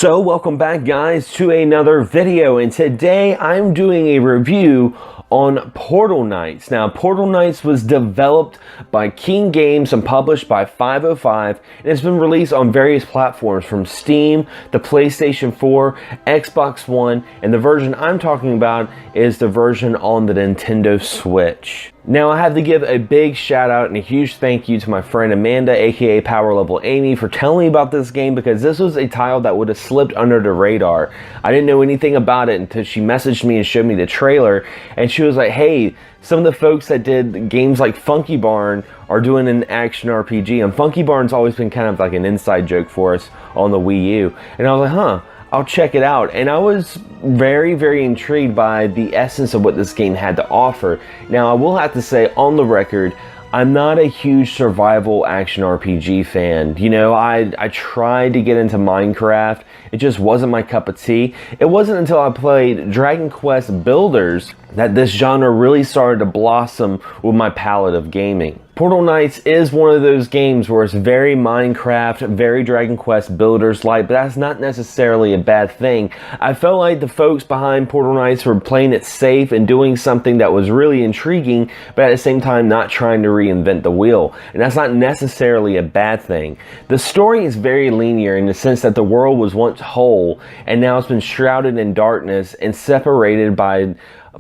So welcome back guys to another video, and today I'm doing a review on Portal Knights. Now Portal Knights was developed by King Games and published by 505, and it's been released on various platforms from Steam, the PlayStation 4, Xbox One, and the version I'm talking about is the version on the Nintendo Switch. Now I have to give a big shout out and a huge thank you to my friend Amanda, aka Power Level Amy, for telling me about this game, because this was a title that would have slipped under the radar. I didn't know anything about it until she messaged me and showed me the trailer, and she was like, hey, some of the folks that did games like Funky Barn are doing an action RPG, and Funky Barn's always been kind of like an inside joke for us on the Wii U, and I was like, huh, I'll check it out. And I was very intrigued by the essence of what this game had to offer. Now I will have to say on the record, I'm not a huge survival action RPG fan. You know, I tried to get into Minecraft. It just wasn't my cup of tea. It wasn't until I played Dragon Quest Builders that this genre really started to blossom with my palette of gaming. Portal Knights is one of those games where it's very Minecraft, very Dragon Quest Builders-like, but that's not necessarily a bad thing. I felt like the folks behind Portal Knights were playing it safe and doing something that was really intriguing, but at the same time not trying to reinvent the wheel. And that's not necessarily a bad thing. The story is very linear in the sense that the world was once whole, and now it's been shrouded in darkness and separated by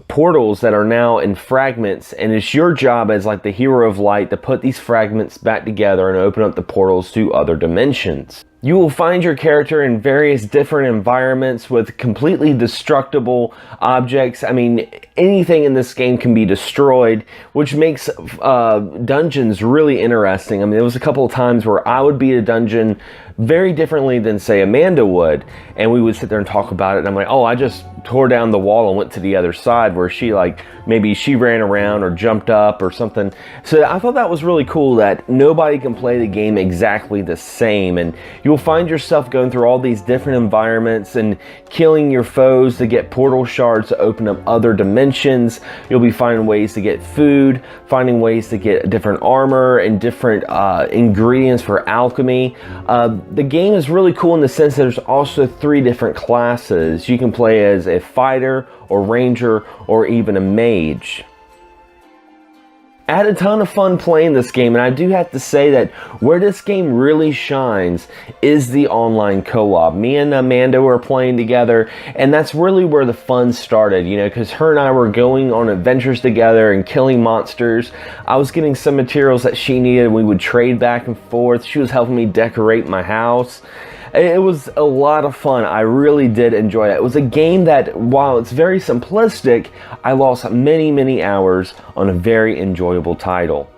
portals that are now in fragments, and it's your job as like the hero of light to put these fragments back together and open up the portals to other dimensions. You will find your character in various different environments with completely destructible objects. I mean, anything in this game can be destroyed, which makes dungeons really interesting. I mean, there was a couple of times where I would beat a dungeon very differently than, say, Amanda would, and we would sit there and talk about it, and I'm like, oh, I just tore down the wall and went to the other side, where she, like, maybe she ran around or jumped up or something. So I thought that was really cool that nobody can play the game exactly the same, and you'll find yourself going through all these different environments and killing your foes to get portal shards to open up other dimensions. You'll be finding ways to get food, finding ways to get different armor and different ingredients for alchemy. The game is really cool in the sense that there's also 3 different classes. You can play as a fighter or ranger or even a mage. I had a ton of fun playing this game, and I do have to say that where this game really shines is the online co-op. Me and Amanda were playing together, and that's really where the fun started, you know, because her and I were going on adventures together and killing monsters. I was getting some materials that she needed, and we would trade back and forth. She was helping me decorate my house. It was a lot of fun. I really did enjoy it. It was a game that, while it's very simplistic, I lost many hours on a very enjoyable title.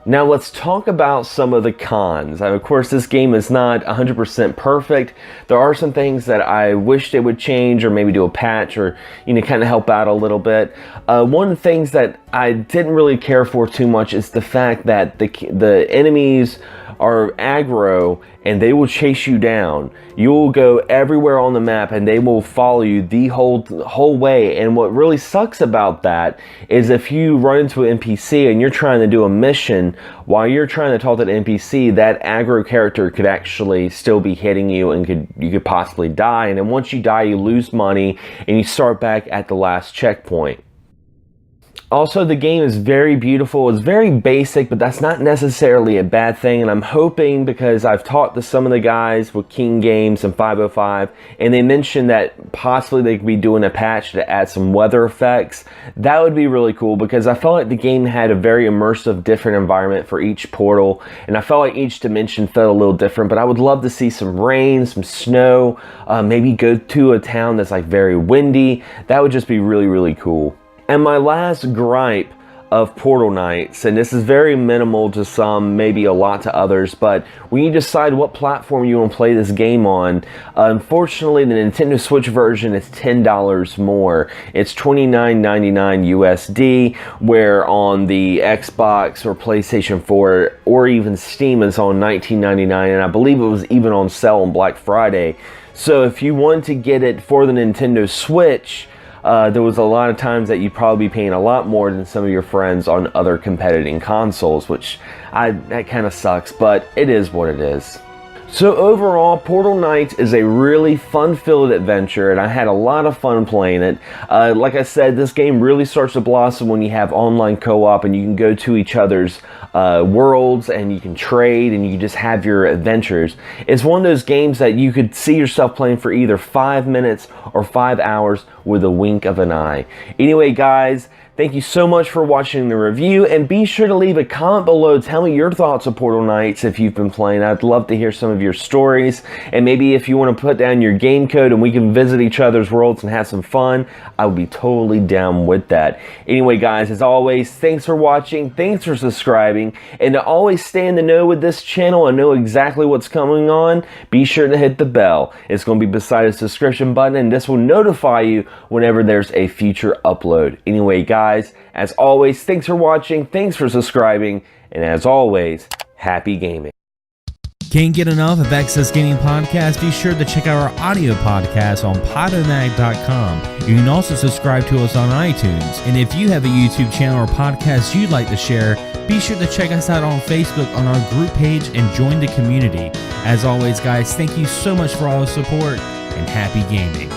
Now let's talk about some of the cons. Of course, this game is not 100% perfect. There are some things that I wish they would change or maybe do a patch or, you know, kind of help out a little bit. One of the things that I didn't really care for too much is the fact that the enemies are aggro and they will chase you down. You will go everywhere on the map and they will follow you the whole way. And what really sucks about that is if you run into an NPC and you're trying to do a mission, while you're trying to talk to the NPC, that aggro character could actually still be hitting you and you could possibly die. And then once you die, you lose money and you start back at the last checkpoint. Also, the game is very beautiful. It's very basic, but that's not necessarily a bad thing. And I'm hoping, because I've talked to some of the guys with King Games and 505, and they mentioned that possibly they could be doing a patch to add some weather effects. That would be really cool, because I felt like the game had a very immersive, different environment for each portal. And I felt like each dimension felt a little different, but I would love to see some rain, some snow, maybe go to a town that's like very windy. That would just be really cool. And my last gripe of Portal Knights, and this is very minimal to some, maybe a lot to others, but when you decide what platform you want to play this game on, unfortunately the Nintendo Switch version is $10 more. It's $29.99 USD, where on the Xbox or PlayStation 4 or even Steam is on $19.99, and I believe it was even on sale on Black Friday. So if you want to get it for the Nintendo Switch, there was a lot of times that you'd probably be paying a lot more than some of your friends on other competing consoles, which that kind of sucks, but it is what it is. So overall, Portal Knights is a really fun-filled adventure, and I had a lot of fun playing it. Like I said, this game really starts to blossom when you have online co-op and you can go to each other's worlds and you can trade and you can just have your adventures. It's one of those games that you could see yourself playing for either 5 minutes or 5 hours with a wink of an eye. Anyway, guys, thank you so much for watching the review, and be sure to leave a comment below. Tell me your thoughts of Portal Knights if you've been playing. I'd love to hear some of your stories, and maybe if you want to put down your game code and we can visit each other's worlds and have some fun, I would be totally down with that. Anyway, guys, as always, thanks for watching, thanks for subscribing, and to always stay in the know with this channel and know exactly what's coming on, be sure to hit the bell. It's going to be beside the subscription button, and this will notify you whenever there's a future upload. Anyway, guys, as always, thanks for watching, thanks for subscribing, and as always, happy gaming. Can't get enough of Access Gaming Podcast? Be sure to check out our audio podcast on Podomatic.com. You can also subscribe to us on iTunes. And if you have a YouTube channel or podcast you'd like to share, be sure to check us out on Facebook on our group page and join the community. As always, guys, thank you so much for all the support, and happy gaming.